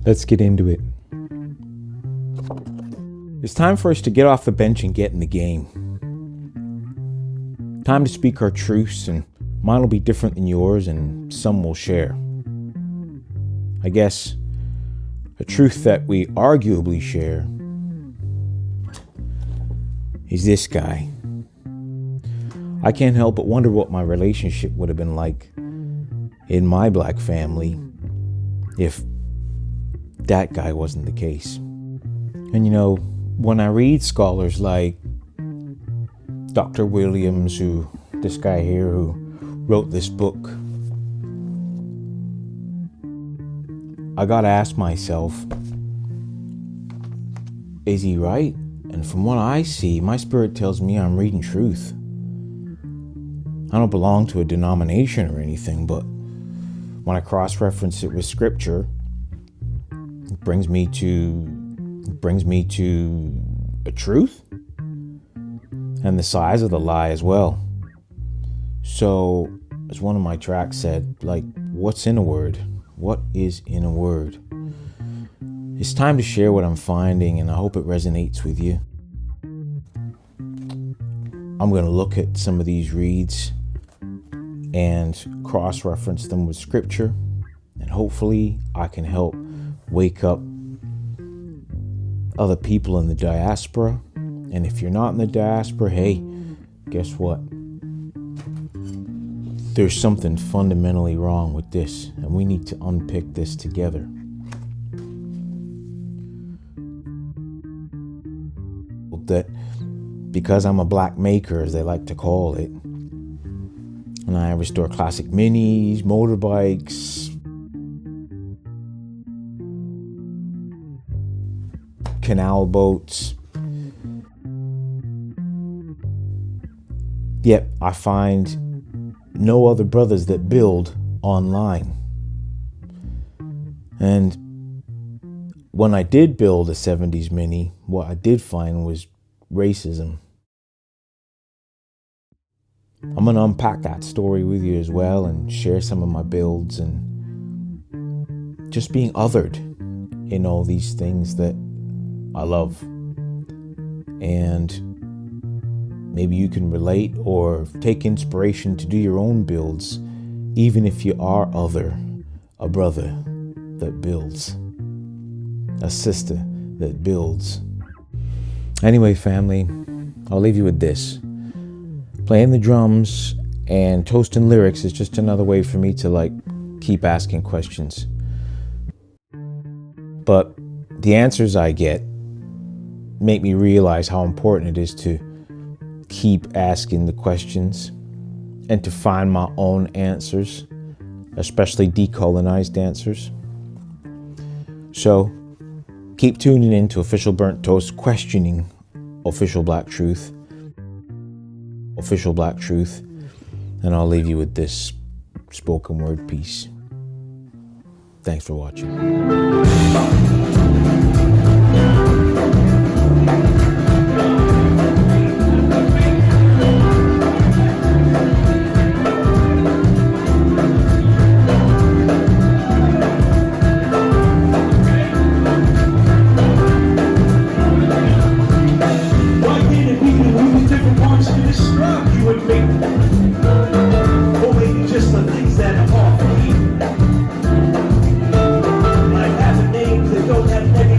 Let's get into it. It's time for us to get off the bench and get in the game. Time to speak our truths, and mine will be different than yours, and some will share. I guess a truth that we arguably share is this guy. I can't help but wonder what my relationship would have been like in my black family if that guy wasn't the case. And you know, when I read scholars like Dr. Williams, this guy here who wrote this book, I gotta ask myself, is he right? And from what I see, my spirit tells me I'm reading truth. I don't belong to a denomination or anything, but when I cross-reference it with scripture, it brings me to a truth and the size of the lie as well. So, as one of my tracks said, like, what's in a word? What is in a word? It's time to share what I'm finding, and I hope it resonates with you. I'm going to look at some of these reads and cross-reference them with scripture, and hopefully I can help wake up other people in the diaspora. And if you're not in the diaspora, hey, guess what? There's something fundamentally wrong with this, and we need to unpick this together. That because I'm a black maker, as they like to call it, and I restore classic minis, motorbikes, canal boats, yet I find no other brothers that build online. And when I did build a 70s Mini, what I did find was racism. I'm going to unpack that story with you as well and share some of my builds and just being othered in all these things that I love. And maybe you can relate or take inspiration to do your own builds, even if you are other, a brother that builds, a sister that builds. Anyway, family, I'll leave you with this. Playing the drums and toasting lyrics is just another way for me to keep asking questions. But the answers I get make me realize how important it is to keep asking the questions and to find my own answers, especially decolonized answers. So keep tuning in to Official Burnt Toast, questioning official black truth, and I'll leave you with this spoken word piece. Thanks for watching. Just the things that are hard for me. I have a name that don't have negative